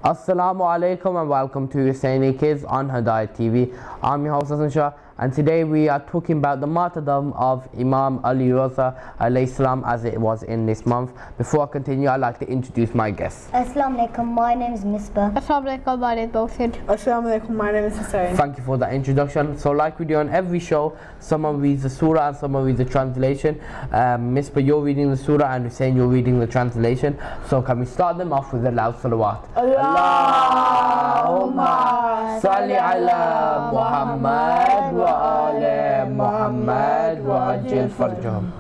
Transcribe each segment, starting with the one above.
Assalamu alaikum and welcome to Hussaini Kids on Hidayat TV. I'm your host Hassan Shah, and today we are talking about the martyrdom of Imam Ali Raza alayhi salam as it was in this month. Before I continue, I'd like to introduce my guests. Assalamu alaikum, my name is Misbah. Assalamu alaikum, my name is Bosid. Assalamu alaikum, my name is Hussain. Thank you for that introduction. So like we do on every show, someone reads the surah and someone reads the translation. Misbah, you're reading the surah and Hussain, you're reading the translation. So can we start them off with a loud salawat? Allahumma salli ala Muhammad wa ala Muhammad wa ajil farjahum.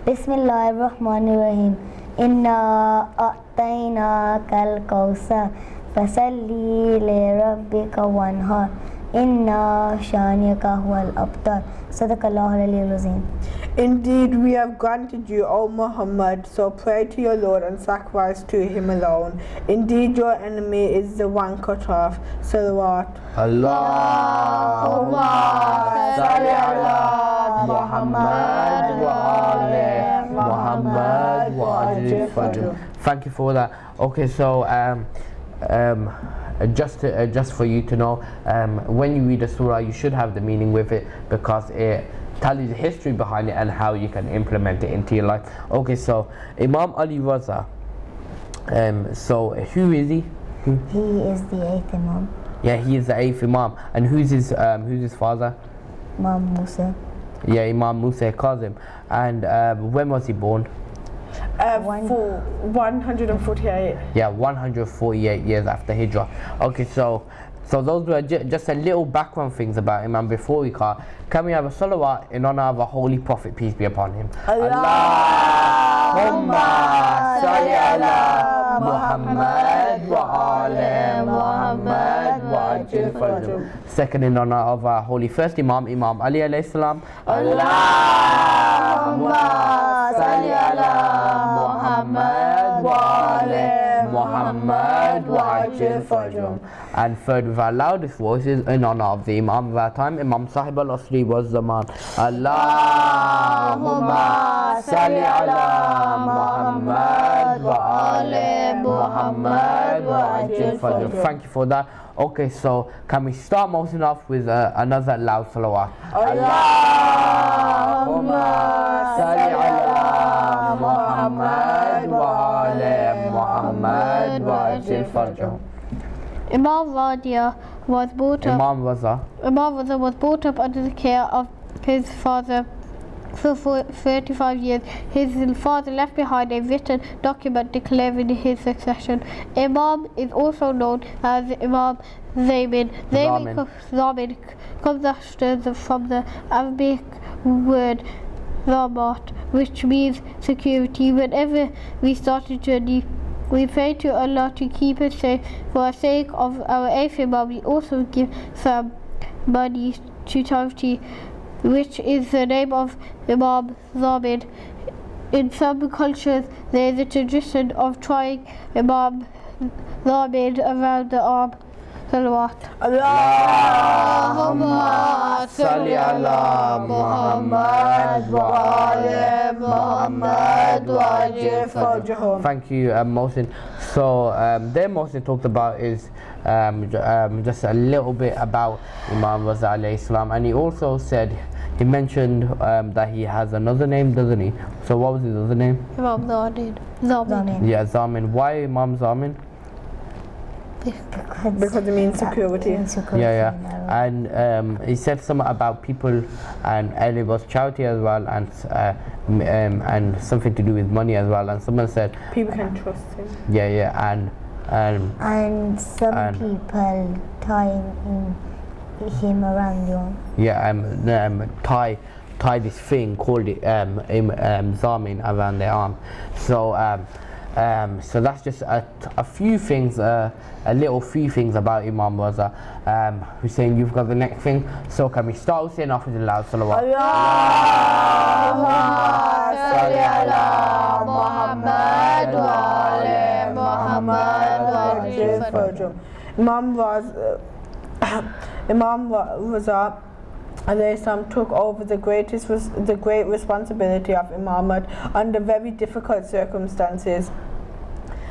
Bismillahirrahmanirrahim. Inna a'tayna kal kawsar fasalli li rabbika wanhar. Inna shaniyaka huwal abtar. Sadaqallahu al-aliyyul azim. Indeed, we have granted you, O Muhammad, so pray to your Lord and sacrifice to Him alone. Indeed, your enemy is the one cut off. Salawat. Allahumma salli ala Muhammad wa ala Muhammad wa ajil farjahum. Thank you for that. Okay, so just for you to know, when you read a surah, you should have the meaning with it because it tells you the history behind it and how you can implement it into your life. Okay, so Imam Ali Raza. So who is he? He is the 8th Imam. Yeah, he is the 8th Imam. And who's his father? Imam Musa. Yeah, Imam Musa Kazim. And when was he born? For 148. Yeah, 148 years after Hijrah. Okay, so those were just a little background things about him. And before we can we have a salawat in honor of our holy prophet, peace be upon him? Allahumma salli ala Muhammad wa ala Muhammad wa ajil farjahum. Second, in honor of our holy first Imam, Imam Ali alayhi salam. Allahumma salli ala Muhammad wa ala Muhammad wa ajil farjahum. And third, with our loudest voices, in honor of the Imam of our time, Imam Sahib al-Asri was Zaman. Allahumma salli ala Muhammad wa ala Muhammad wa ajil farjahum. Thank you for that. Okay, so can we start mosing off with another loud salawat? Allahumma salli ala Muhammad wa ala Muhammad wa ajil farjahum. Imam Raza was brought up under the care of his father for 35 years. His father left behind a written document declaring his succession. Imam is also known as Imam Zamin. Zamin comes after from the Arabic word Zamat, which means security. Whenever we start a journey, we pray to Allah to keep us safe. For the sake of our 8th Imam, we also give some money to charity, which is the name of Imam Zamin. In some cultures, there is a tradition of tying Imam Zamin around the arm. Salawat. Allahumma salli ala Muhammad wa ala Muhammad wa ajil farjahum. Thank you, Mohsin. So there Mohsin talked about is just a little bit about Imam Raza alayhi salam, and he also said, he mentioned that he has another name, doesn't he? So what was his other name? Imam Zamin. Yeah, Zamin. Why Imam Zamin? Because it means security. Yeah. And he said something about people, and it was charity as well, and something to do with money as well. And someone said people can trust him. Yeah, and some people tying him around the arm. Yeah, tie this thing called Zamin around their arm. So that's just a few things, a little few things about Imam Raza. Hussain, you've got the next thing. So can we start Hussain off with a loud salawat? Allahumma salli ala Muhammad wa ala Muhammad wa ajil farjahum. Imam Raza alayhi took over the great responsibility of Imamate under very difficult circumstances.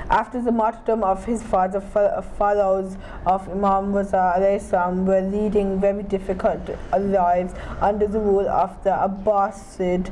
After the martyrdom of his father, followers of Imam Raza alayhi salam were leading very difficult lives under the rule of the Abbasid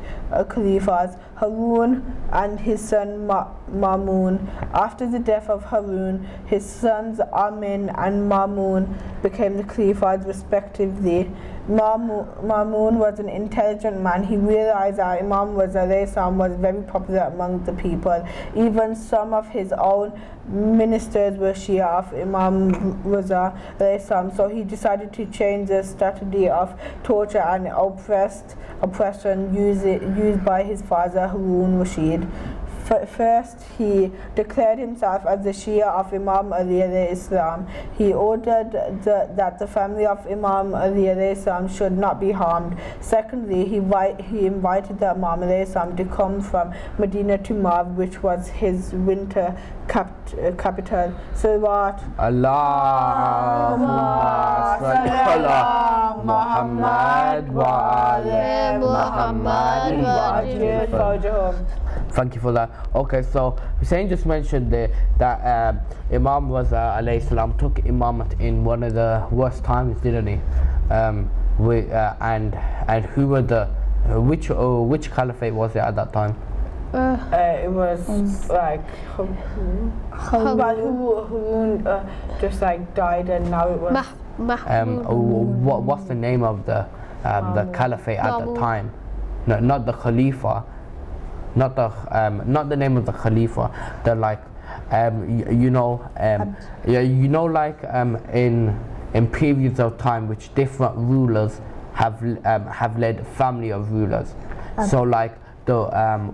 Caliphs, Harun and his son Mamun. After the death of Harun, his sons Amin and Mamun became the Caliphs respectively. Mamun was an intelligent man. He realized that Imam Raza alayhi salam was very popular among the people. Even some of his own ministers were Shia of Imam Raza alayhi salam. So he decided to change the strategy of torture and oppression used by his father Harun Rashid. First, he declared himself as the Shia of Imam Ali alayhi salam. He ordered that the family of Imam Ali alayhi salam should not be harmed. Secondly, he invited the Imam alayhi salam to come from Medina to Mav, which was his winter capital. Salawat. Allahumma salli ala Muhammad wa ala Muhammad wa ajil farjahum. Thank you for that. Okay, so Hussein just mentioned that Imam Raza alayhi salam took imamat in one of the worst times, didn't he? And who were which caliphate was it at that time? It was like Harun just like died, and now it was what's the name of the caliphate at the time? No, not the Khalifa. Not the name of the Khalifa. The like, like in periods of time which different rulers have led family of rulers. So like the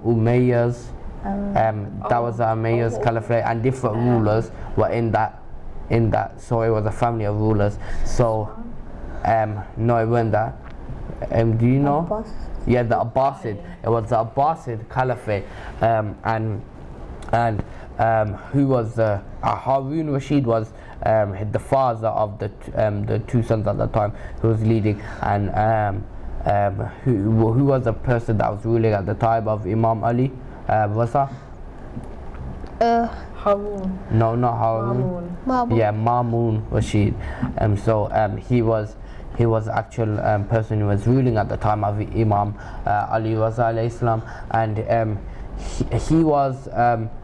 Umayyads, that was the Umayyads Caliphate, and different rulers were in that. So it was a family of rulers. So no, it wasn't that. Do you know? Yeah, the Abbasid. It was the Abbasid Caliphate, and who was Harun Rashid was the father of the two sons at the time who was leading, and who was the person that was ruling at the time of Imam Ali? Raza? Harun. No, not Harun. Mamun. Yeah, Mamun Rashid. He was the actual person who was ruling at the time of Imam Ali Raza alayhi salam, and he was.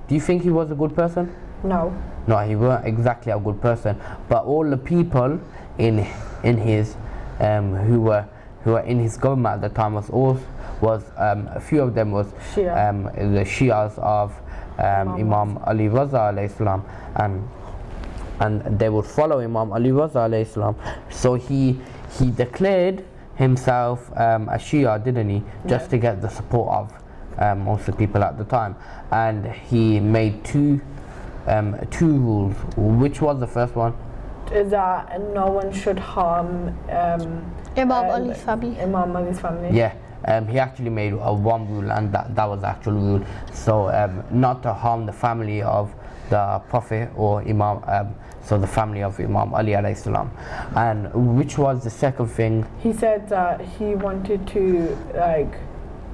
Do you think he was a good person? No. No, he weren't exactly a good person. But all the people in his who were in his government at the time was a few of them was Shia. The Shias of Imam Ali Raza alayhi salam, and they would follow Imam Ali Raza alayhi salam. So he declared himself a Shia, didn't he? Just to get the support of most of the people at the time. And he made two rules. Which was the first one? Is that no one should harm Imam Ali's family. Imam Ali's family. Yeah. He actually made one rule, and that was the actual rule. So not to harm the family of the Prophet or Imam, so the family of Imam Ali alayhi salam. And which was the second thing? He said that he wanted to like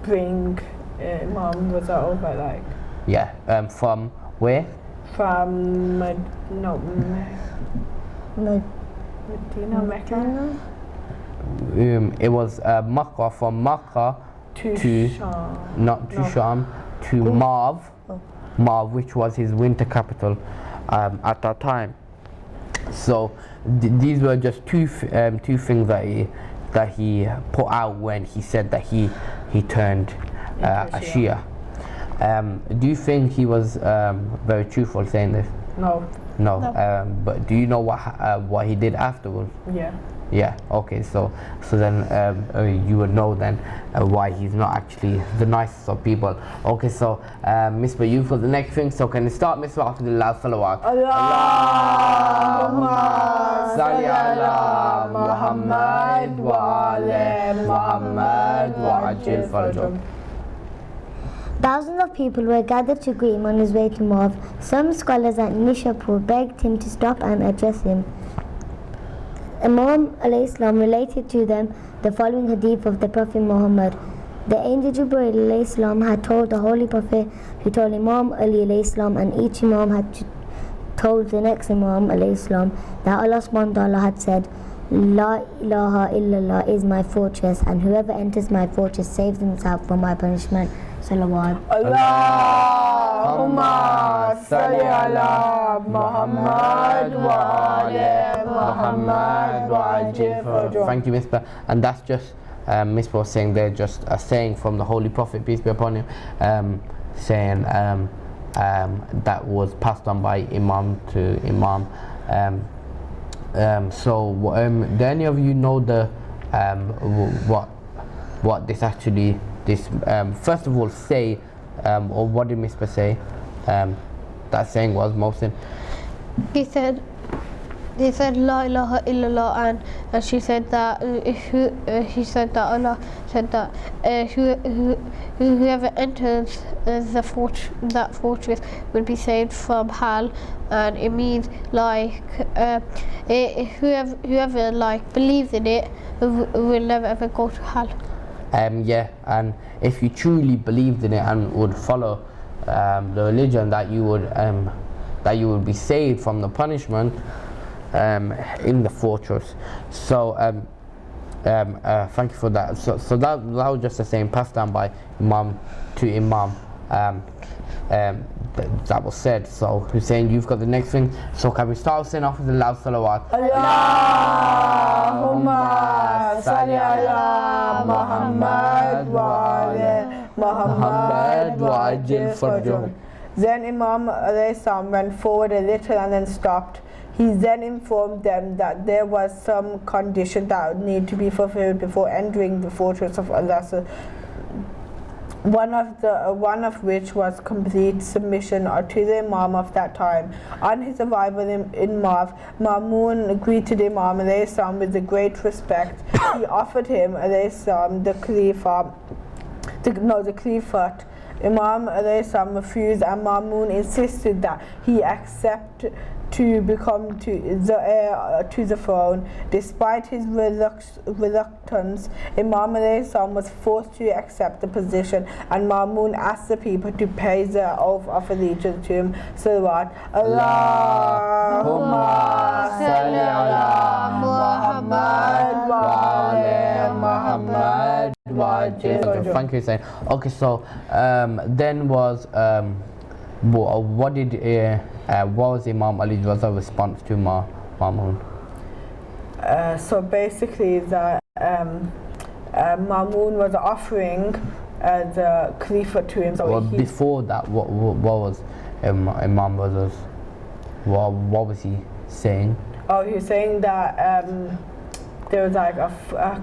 bring Imam Raza over, like. Yeah. From where? From Medina, Mecca. It was Makkah, from Makkah to Sham. Not to Sham, to Mav, which was his winter capital at that time. So these were just two things that he put out when he said that he turned a Shia. Do you think he was very truthful saying this? No. But do you know what he did afterwards? Yeah. Yeah. Okay. So then you would know then why he's not actually the nicest of people. Okay. So Miss Bayou for the next thing. So can you start, Miss Waqtillah Salawat? Allahumma salli ala Muhammad wa ala Muhammad wa ajil farjahum. Thousands of people were gathered to greet him on his way to Mav. Some scholars at Nishapur begged him to stop and address him. Imam alayhi salam related to them the following hadith of the Prophet Muhammad. The angel Jibreel alayhi salam had told the Holy Prophet, who told Imam Ali alayhi salam, and each Imam had told the next Imam alayhi salam, that Allah subhanahu wa ta'ala had said, La ilaha illallah is my fortress, and whoever enters my fortress saves himself from my punishment. Salawat. Allahumma salli ala Muhammad wa ali Muhammad wa ajil farjahum. Thank you, Misbah. And that's just Misbah was saying there, just a saying from the Holy Prophet, peace be upon him, saying that was passed on by Imam to Imam. Do any of you know the what this actually first of all say, or what did Misbah say that saying was, Mohsin? He said La ilaha illallah, and she said that he said that Allah said that whoever enters that fortress will be saved from hell, and it means like whoever like believes in it will never ever go to hell. Yeah, and if you truly believed in it and would follow the religion, that you would be saved from the punishment in the fortress. So thank you for that. So that was just the same passed down by Imam to Imam. That was said. So Hussein, you've got the next thing. So can we start saying off with the loud salawat? Allahumma salli ala Muhammad wa ali Muhammad wa ajil farjahum. Then Imam alayhi salam went forward a little and then stopped. He then informed them that there was some condition that would need to be fulfilled before entering the fortress of Allah. So one of which was complete submission to the Imam of that time. On his arrival in Marv, Ma'mun greeted Imam alayhi salam with a great respect. He offered him alayhi salam the caliphate. Imam alayhi salam refused, and Ma'mun insisted that he accept to become to the heir to the throne. Despite his reluctance, Imam alayhi salam was forced to accept the position, and Ma'mun asked the people to pay the oath of allegiance to him. Salawat. Allahumma salli ala Muhammad wa ali Muhammad wa ajil farjahum. Thank you, Hussein. Okay, so then was what was Imam Ali's response to Ma'mun? So basically, the Ma'mun was offering the caliphate to him. So well, before that, what was Imam what was he saying? Oh, he was saying that there was like a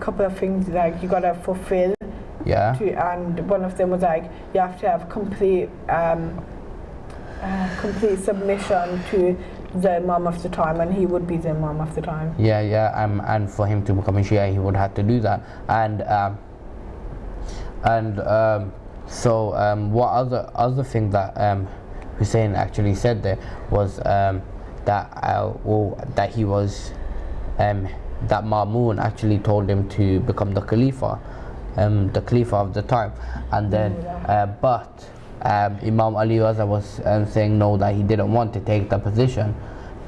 couple of things like you gotta fulfill. Yeah. And one of them was like you have to have complete submission to the Imam of the time, and he would be the Imam of the time. Yeah. And for him to become a Shia, he would have to do that. So what other thing that Hussein actually said there was that he was that Ma'mun actually told him to become the Khalifa of the time, and then but Imam Ali was saying no, that he didn't want to take the position,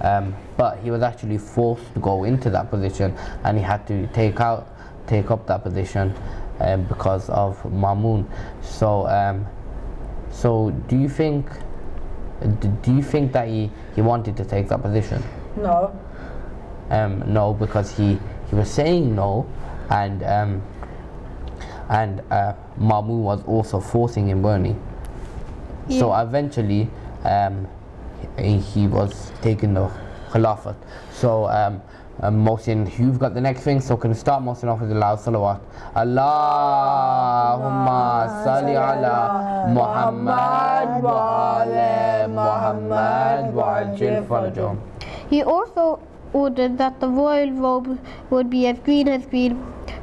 but he was actually forced to go into that position, and he had to take up that position because of Ma'mun. So do you think that he wanted to take that position? No. No, because he was saying no, and Ma'mun was also forcing him, weren't he? Yeah. So eventually he was taking the Khilafat. So Mohsin, you've got the next thing, so can you start Mohsin off with the loud salawat? Allahumma salli ala Muhammad wa ali Muhammad wa ajil farjahum. He also ordered that the royal robe would be as green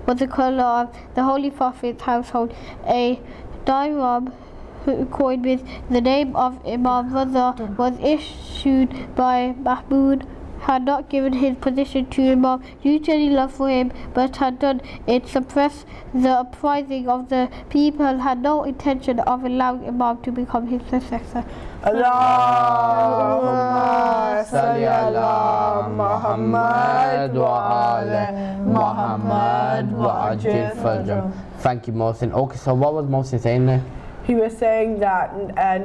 was the colour of the Holy Prophet's household. A diram coined with the name of Imam Raza was issued by Mahmud had not given his position to Imam due to any love for him, but had done it suppress the uprising of the people, had no intention of allowing Imam to become his successor. Allahumma salli ala Muhammad wa ala Muhammad wa ajil farjahum. Thank you, Mohsin. Okay, so what was Mohsin saying there? He was saying that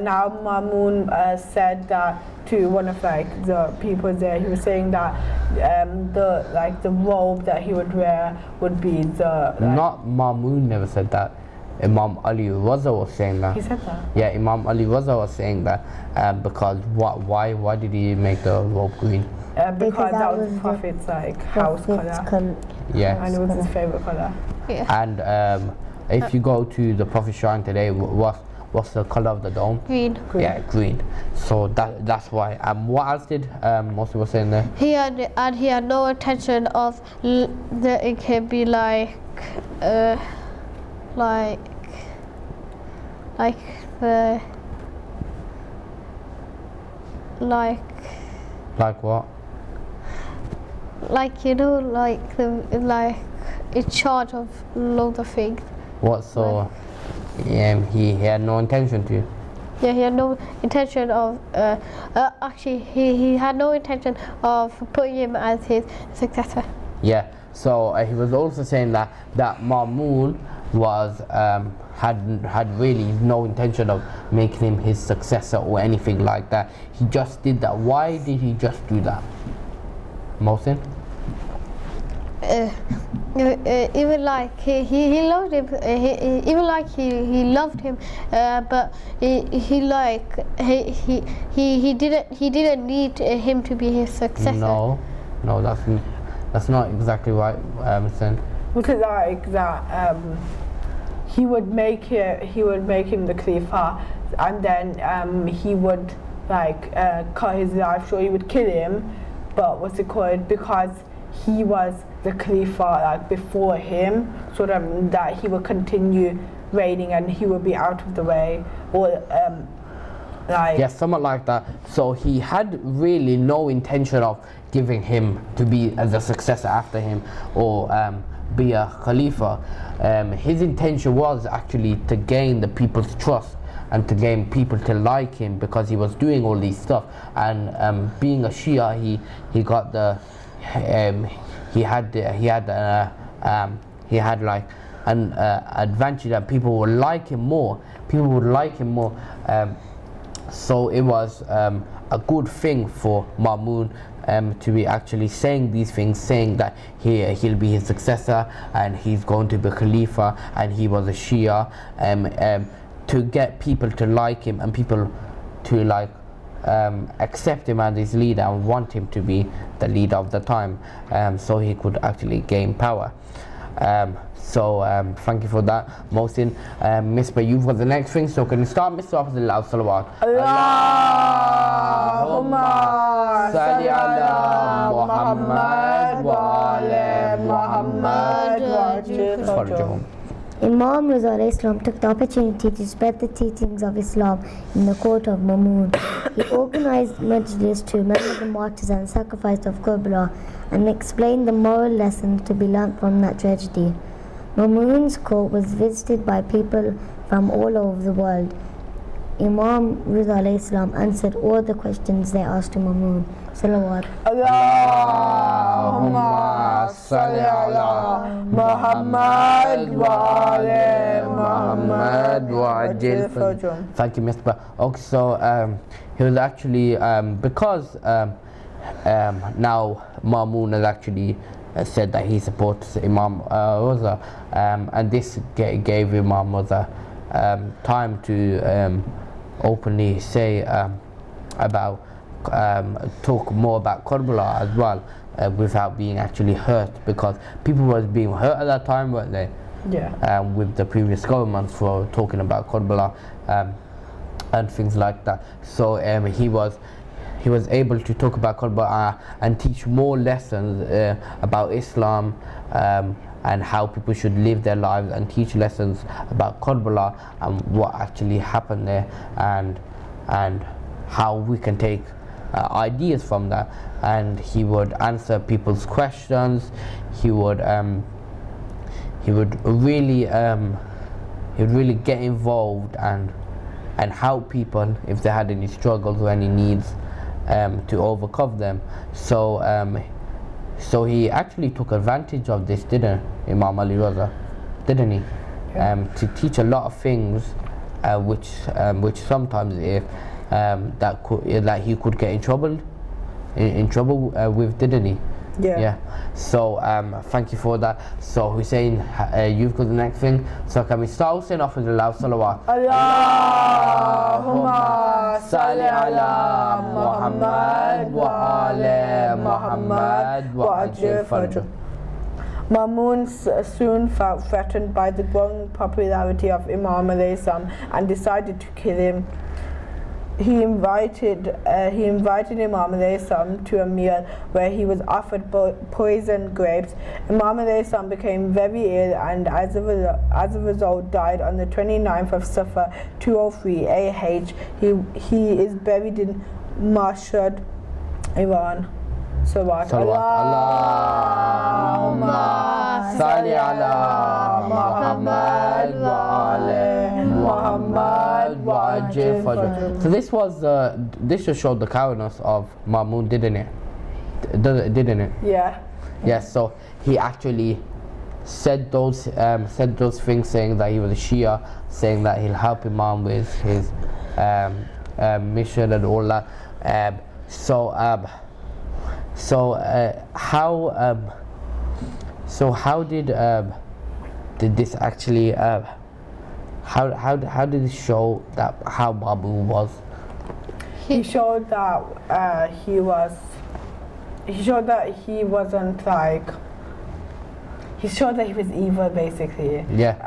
now Mamun said that to one of the people there. He was saying that the robe that he would wear would be the Not Mamun never said that. Imam Ali Raza was saying that. He said that. Yeah, Imam Ali Raza was saying that because why did he make the robe green? Because that was the Prophet's house color. Yeah. And it was his favorite color. Yeah. And if you go to the Prophet shrine today, what's the color of the dome? Green. Yeah, green. So that's why. What else did Mohsin was saying there? He had no intention of that it can be like what? Like, you know, like in charge of loads of things. What? So he had no intention to. Yeah, he had no intention of actually he had no intention of putting him as his successor. Yeah. So he was also saying that Mamun was had really no intention of making him his successor or anything like that. He just did that. Why did he just do that? Mohsin? Even like he loved him, even like he loved him, but he didn't need him to be his successor. No, that's not exactly right, Mohsin. Because that he would make him the Khalifa, and then he would cut his life short. He would kill him, but because he was the Khalifa before him, so that he would continue reigning and he would be out of the way, or yeah, something like that. So he had really no intention of giving him to be as a successor after him, or be a Khalifa. His intention was actually to gain the people's trust and to gain people to like him, because he was doing all these stuff. And being a Shia, he got the he had like an advantage that people would like him more. So it was a good thing for Mamun to be actually saying these things, saying that he'll be his successor and he's going to be Khalifa, and he was a Shia, to get people to like him and people to accept him as his leader and want him to be the leader of the time, so he could actually gain power. So thank you for that, Mohsin. Misbah, you've got the next thing, so can you start, Mr. Off the loud salawat? Allahumma salli ala Muhammad wa ala Muhammad wa ajil farjahum. Imam Raza Islam took the opportunity to spread the teachings of Islam in the court of Mamun. He organized majlis to remember the martyrs and sacrifice of Karbala and explained the moral lessons to be learnt from that tragedy. Mamun's court was visited by people from all over the world. Imam Raza Islam answered all the questions they asked to Mamun. Salawat. Allahumma salli ala Muhammad wa ala Muhammad wa ajil farjahum. Thank you, Mr. Okay, so he was actually because now Mamun has actually said that he supports Imam Raza, and this gave Imam Raza time to openly say about talk more about Karbala as well, without being actually hurt, because people were being hurt at that time, weren't they? Yeah. With the previous governments for talking about Karbala and things like that. So he was able to talk about Karbala and teach more lessons about Islam, and how people should live their lives, and teach lessons about Karbala and what actually happened there, and how we can take ideas from that, and he would answer people's questions. He would really get involved and help people if they had any struggles or any needs to overcome them. So he actually took advantage of this, didn't Imam Ali Raza? Didn't he? To teach a lot of things, which sometimes that he could get in trouble with, didn't he? Yeah. So thank you for that. So Hussein, you've got the next thing. So can we start Hussein off with the loud salawat? Allahumma salli ala Muhammad wa ala Muhammad wa ajil farjah. Mamun soon felt threatened by the growing popularity of Imam alayhi salam and decided to kill him. He invited Imam alayhi salam to a meal where he was offered poisoned grapes. Imam alayhi salam became very ill and as a result died on the 29th of Safar 203 AH. He is buried in Mashhad, Iran. Salawat. Allahumma salli ala Muhammad wa ala Muhammad wa ajil farjah. So this just showed the cowardice of Mamun, didn't it? Didn't it? Yeah. Yes. So he actually said those things, saying that he was a Shia, saying that he'll help Imam with his mission and all that. So how did this actually how did it show that how Mamun was? He showed that he showed that he wasn't like. He showed that he was evil, basically. Yeah.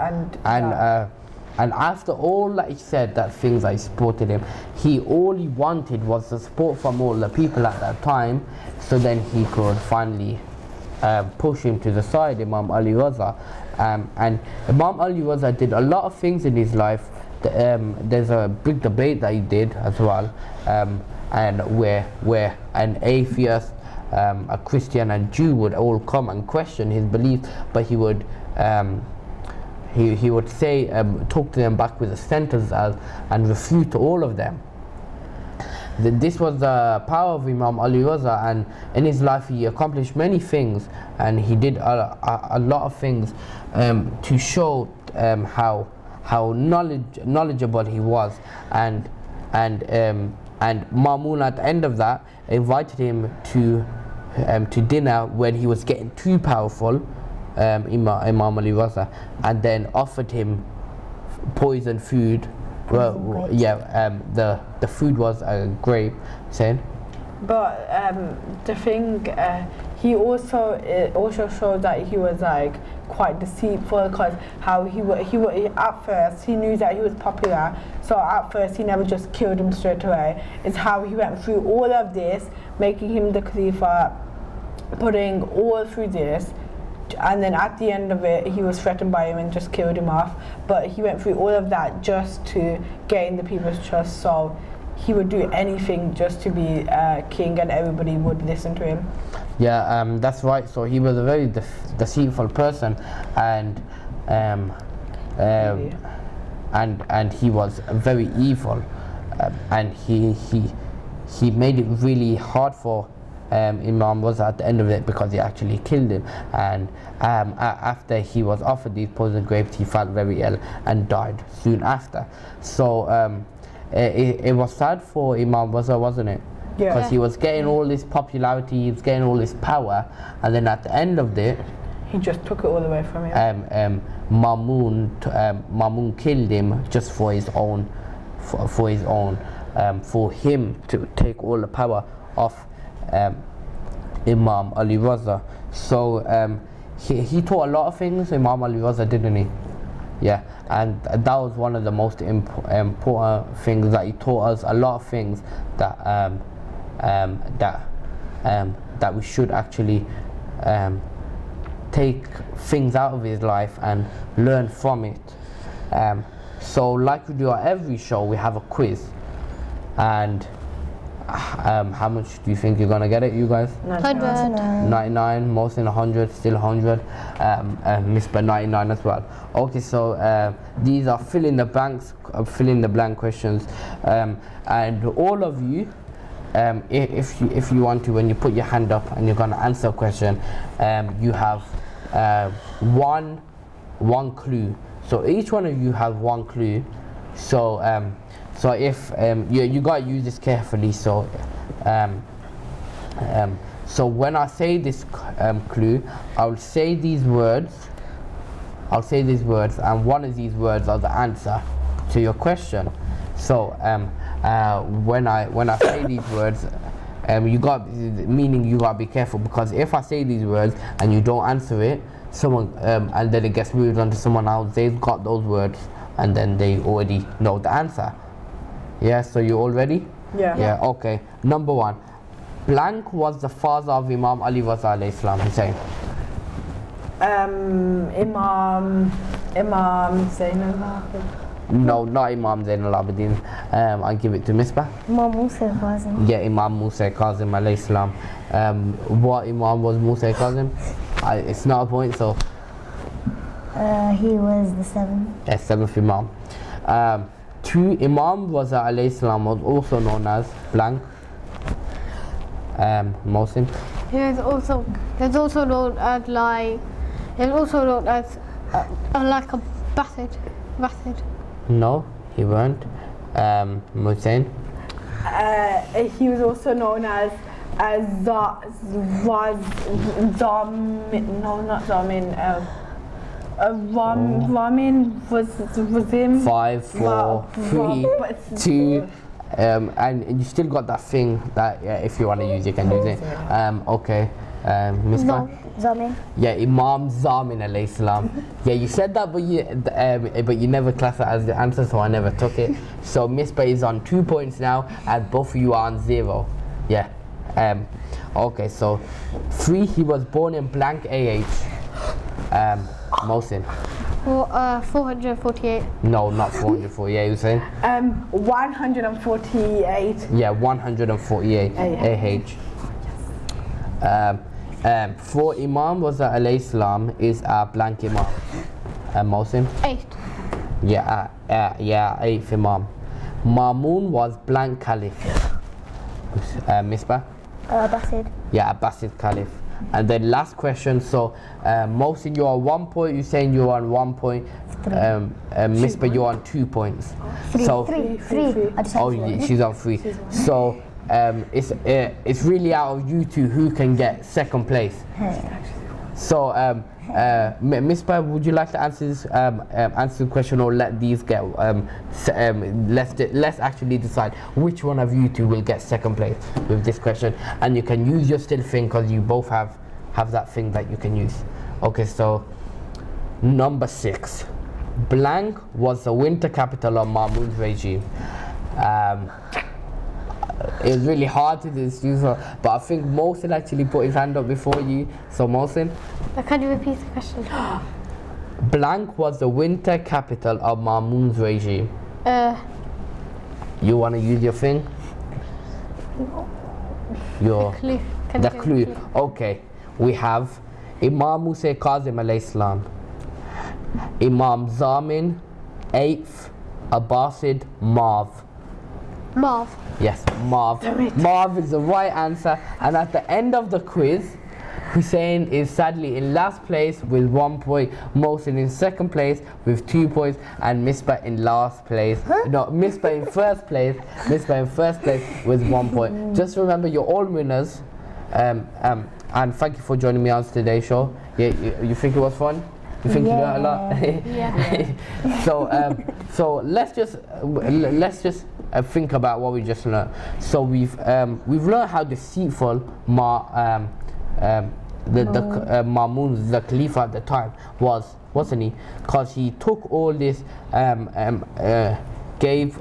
And after all that he said, that things that supported him, all he wanted was the support from all the people at that time, so then he could finally push him to the side, Imam Ali Raza. And Imam Ali Raza did a lot of things in his life. There's a big debate that he did as well, and where an atheist, a Christian and Jew would all come and question his beliefs, but he would he would say, talk to them back with a sentence and refute all of them. This was the power of Imam Ali Raza, and in his life he accomplished many things, and he did a lot of things to show how knowledgeable he was, and Mamun at the end of that invited him to dinner when he was getting too powerful, Imam Ali Raza, and then offered him poison food. Well, yeah, the food was a grape, said. But the thing, it also showed that he was like quite deceitful, because how he at first he knew that he was popular, so at first he never just killed him straight away. It's how he went through all of this, making him the Khalifa, putting all through this, and then at the end of it he was threatened by him and just killed him off. But he went through all of that just to gain the people's trust, so he would do anything just to be king, and everybody would listen to him. Yeah, that's right. So he was a very deceitful person, and he was very evil, and he made it really hard for Imam was at the end of it, because he actually killed him. And after he was offered these poison grapes, he felt very ill and died soon after. So it was sad for Imam Raza, wasn't it? Yeah. Because he was getting all this popularity, he was getting all this power, and then at the end of it, he just took it all away from him. Mamun killed him just for his own, for him to take all the power off Imam Ali Raza. So he taught a lot of things, Imam Ali Raza, didn't he? Yeah, and that was one of the most important things, that he taught us a lot of things that that we should actually take things out of his life and learn from it. So like we do at every show, we have a quiz, and How much do you think you're gonna get it, you guys? 100. 99, most in 100, still 100. Miss by 99 as well. Okay, so these are fill in the blank questions, and all of you, if you want to, when you put your hand up and you're gonna answer a question, you have one clue. So each one of you have one clue. So so if you gotta use this carefully. So so when I say this clue, I'll say these words. And one of these words are the answer to your question. So when I say these words, you gotta be careful, because if I say these words and you don't answer it, someone and then it gets moved on to someone else, they've got those words and then they already know the answer. Yeah, so you all ready? Yeah. Okay. Number 1. Blank was the father of Imam Ali alayhi salam. Hussein. Imam Zainal Abidin. No, not Imam Zainal Abidin. I'll give it to Misbah. Imam Musa Kazim. Yeah, Imam Musa Kazim alayhi salam. What Imam was Musa Kazim? It's not a point, so. He was the 7th. Yeah, 7th Imam. 2. Imam Raza alayhi salam was also known as blank. Mohsin. He was also known as like a Basid. No, he weren't. Mohsin. He was also known as Ramin was him. 5, 4, 3, 2, and you still got that thing that if you want to use, you can use it. Okay, Miss Zamin. Yeah, Imam Zamin alayhi salam. Yeah, you said that, but you never classed it as the answer, so I never took it. So Miss Bay is on 2 points now, and both of you are on 0. Yeah. Okay, so 3. He was born in blank AH. Mohsin. 448. No, not 448. You were saying? 148. Yeah, 148 AH. 4. Imam was alayhi salam is a blank Imam. Mohsin. 8. Yeah, 8th Imam. Mamun was blank Caliph. Misbah. Basid. Yeah, Abbasid Caliph. And then last question. So Mohsin, you're on 1 point. You're saying you're on 1 point. Misbah, you're on 2 points. Three. She's on 3. So it's really out of you two who can get second place. So Misbah, would you like to answer this answer the question, or let these get let's actually decide which one of you two will get second place with this question, and you can use your still thing because you both have that thing that you can use. Okay, so number 6. Blank was the winter capital of Mahmud's regime. It was really hard to do, but I think Mohsin actually put his hand up before you. So Mohsin. Can you repeat the question? Blank was the winter capital of Mahmud's regime. You want to use your thing? Your Clue. the clue. Okay, we have Imam Musa Kazim alayhi salam, Imam Zamin, 8th Abbasid Marv. Yes, Marv. Marv is the right answer. And at the end of the quiz, Hussein is sadly in last place with 1 point, Mohsin in second place with 2 points, and Misbah in last place. No, Misbah in first place. Misbah in first place with 1 point. Just remember, you're all winners. And thank you for joining me on today's show. Yeah, you think it was fun? You think you learned a lot? Yeah. So let's just think about what we just learned. So we've learned how deceitful Mamun, the Khalifa at the time, wasn't he? Because he took all this, he gained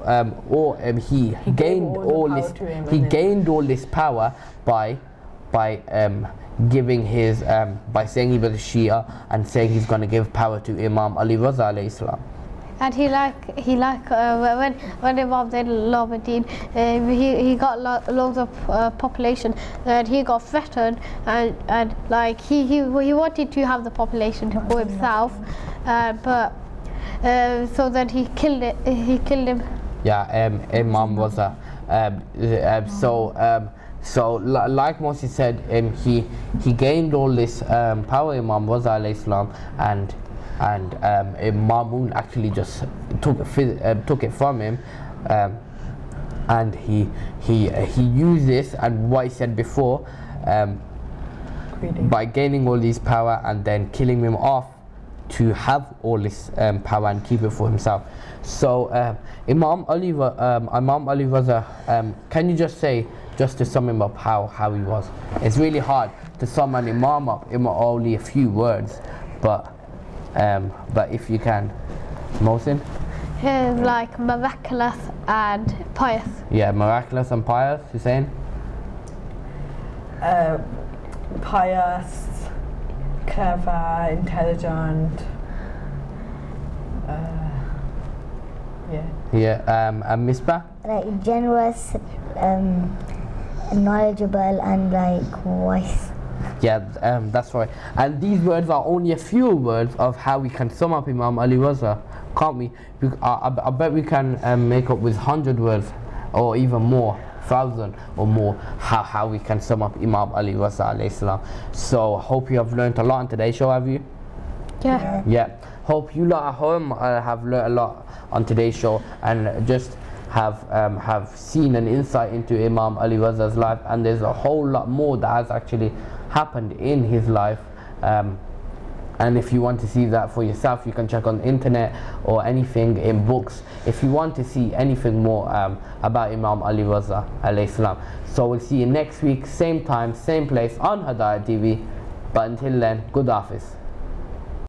all this power by giving his by saying he was a Shia and saying he's going to give power to Imam Ali Raza alayhi salam. And he when Imam Zainul Abidin he got loads of population, and he got threatened, and like he wanted to have the population for himself, but so then he killed him. Yeah, Imam was a so like Moses said, he gained all this power, Imam was alayhi salam, and Mamun actually just took it from him, and he used this, and what he said before, by gaining all this power and then killing him off to have all this power and keep it for himself. So Imam Ali was a can you just say, just to sum him up, how he was? It's really hard to sum an Imam up in only a few words, but if you can, Mohsin? He's like miraculous and pious. Yeah, miraculous and pious, Hussain? Pious, clever, intelligent. And Misbah? Like generous, knowledgeable, and like wise. Yeah, that's right. And these words are only a few words of how we can sum up Imam Ali Raza, can't we? I bet we can make up with 100 words or even more, 1,000 or more, how we can sum up Imam Ali Raza alayhi salam. So hope you have learned a lot in today's show, have you? Yeah. Hope you lot at home have learned a lot on today's show, and just have seen an insight into Imam Ali Raza's life, and there's a whole lot more that has actually happened in his life, and if you want to see that for yourself, you can check on the internet or anything in books if you want to see anything more about Imam Ali Raza alayhi salam. So we'll see you next week, same time, same place on Hidayat TV, but until then, good Hafiz.